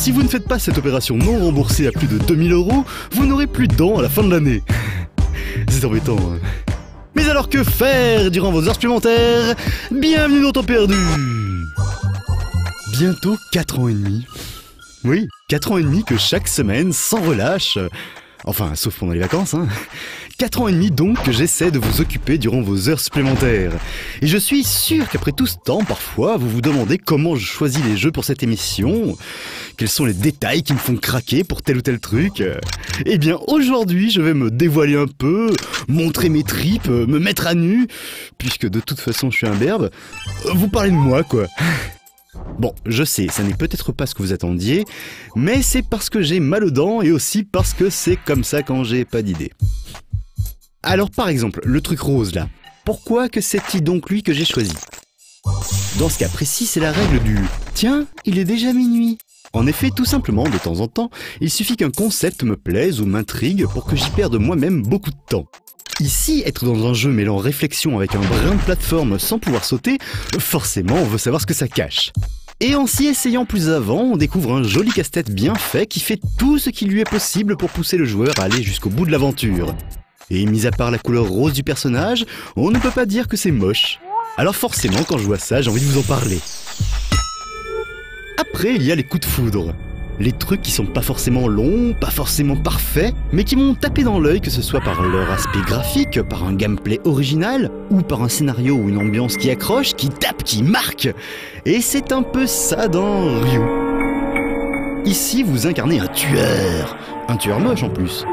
si vous ne faites pas cette opération non remboursée à plus de 2000 €, vous n'aurez plus de dents à la fin de l'année. C'est embêtant, hein. Mais alors que faire durant vos heures supplémentaires? Bienvenue dans Temps Perdu. Bientôt 4 ans et demi. Oui, 4 ans et demi que chaque semaine, sans relâche... Enfin, sauf pendant les vacances, hein. 4 ans et demi donc que j'essaie de vous occuper durant vos heures supplémentaires. Et je suis sûr qu'après tout ce temps, parfois, vous vous demandez comment je choisis les jeux pour cette émission, quels sont les détails qui me font craquer pour tel ou tel truc. Eh bien, aujourd'hui, je vais me dévoiler un peu, montrer mes tripes, me mettre à nu, puisque de toute façon, je suis un berbe. Vous parlez de moi, quoi. Bon, je sais, ça n'est peut-être pas ce que vous attendiez, mais c'est parce que j'ai mal aux dents et aussi parce que c'est comme ça quand j'ai pas d'idée. Alors par exemple, le truc rose là, pourquoi que c'est-il donc lui que j'ai choisi? Dans ce cas précis, c'est la règle du « Tiens, il est déjà minuit ». En effet, tout simplement, de temps en temps, il suffit qu'un concept me plaise ou m'intrigue pour que j'y perde moi-même beaucoup de temps. Ici, être dans un jeu mêlant réflexion avec un brin de plateforme sans pouvoir sauter, forcément on veut savoir ce que ça cache. Et en s'y essayant plus avant, on découvre un joli casse-tête bien fait qui fait tout ce qui lui est possible pour pousser le joueur à aller jusqu'au bout de l'aventure. Et mis à part la couleur rose du personnage, on ne peut pas dire que c'est moche. Alors forcément, quand je vois ça, j'ai envie de vous en parler. Après, il y a les coups de foudre. Les trucs qui sont pas forcément longs, pas forcément parfaits, mais qui m'ont tapé dans l'œil, que ce soit par leur aspect graphique, par un gameplay original, ou par un scénario ou une ambiance qui accroche, qui tape, qui marque. Et c'est un peu ça dans Ryu. Ici, vous incarnez un tueur moche en plus.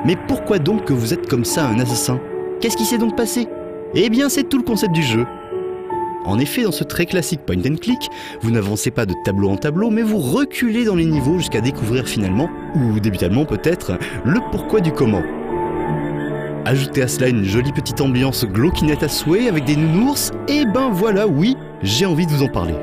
Mais pourquoi donc que vous êtes comme ça un assassin? Qu'est-ce qui s'est donc passé? Eh bien, c'est tout le concept du jeu. En effet, dans ce très classique point and click, vous n'avancez pas de tableau en tableau, mais vous reculez dans les niveaux jusqu'à découvrir finalement, ou débutamment peut-être, le pourquoi du comment. Ajoutez à cela une jolie petite ambiance glauquinette à souhait avec des nounours, et ben voilà, oui, j'ai envie de vous en parler.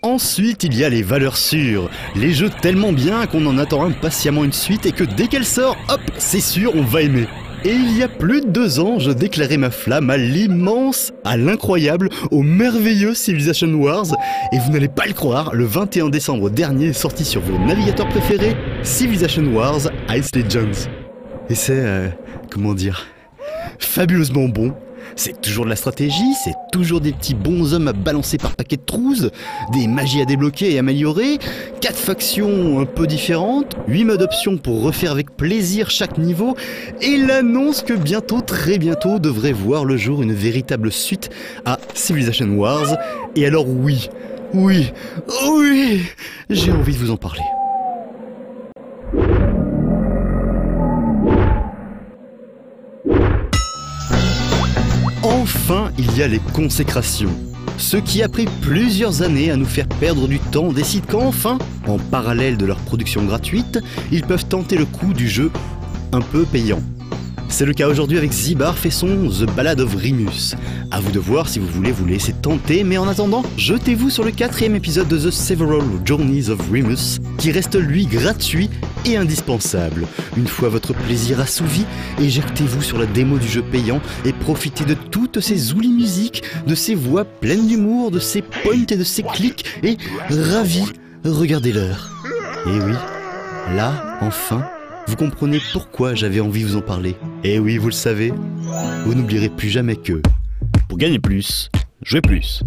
Ensuite, il y a les valeurs sûres, les jeux tellement bien qu'on en attend impatiemment une suite et que dès qu'elle sort, hop, c'est sûr, on va aimer. Et il y a plus de 2 ans, je déclarais ma flamme à l'immense, à l'incroyable, au merveilleux Civilization Wars. Et vous n'allez pas le croire, le 21 décembre dernier est sorti sur vos navigateurs préférés, Civilization Wars Ice Legends. Et c'est, comment dire, fabuleusement bon. C'est toujours de la stratégie, c'est toujours des petits bonshommes à balancer par paquet de trouses, des magies à débloquer et améliorer, 4 factions un peu différentes, 8 modes options pour refaire avec plaisir chaque niveau, et l'annonce que bientôt, très bientôt, devrait voir le jour une véritable suite à Civilization Wars. Et alors oui, j'ai envie de vous en parler. Enfin, il y a les consécrations. Ceux qui, après plusieurs années à nous faire perdre du temps, décident qu'enfin, en parallèle de leur production gratuite, ils peuvent tenter le coup du jeu un peu payant. C'est le cas aujourd'hui avec Zibarf et son The Ballad of Remus. À vous de voir si vous voulez vous laisser tenter, mais en attendant, jetez-vous sur le 4e épisode de The Several Journeys of Remus, qui reste lui gratuit et indispensable. Une fois votre plaisir assouvi, éjectez-vous sur la démo du jeu payant et profitez de toutes ces oublies musiques, de ces voix pleines d'humour, de ces points et de ces clics, et ravi, regardez l'heure. Et oui, là, enfin, vous comprenez pourquoi j'avais envie de vous en parler. Et oui, vous le savez, vous n'oublierez plus jamais que, pour gagner plus, jouez plus.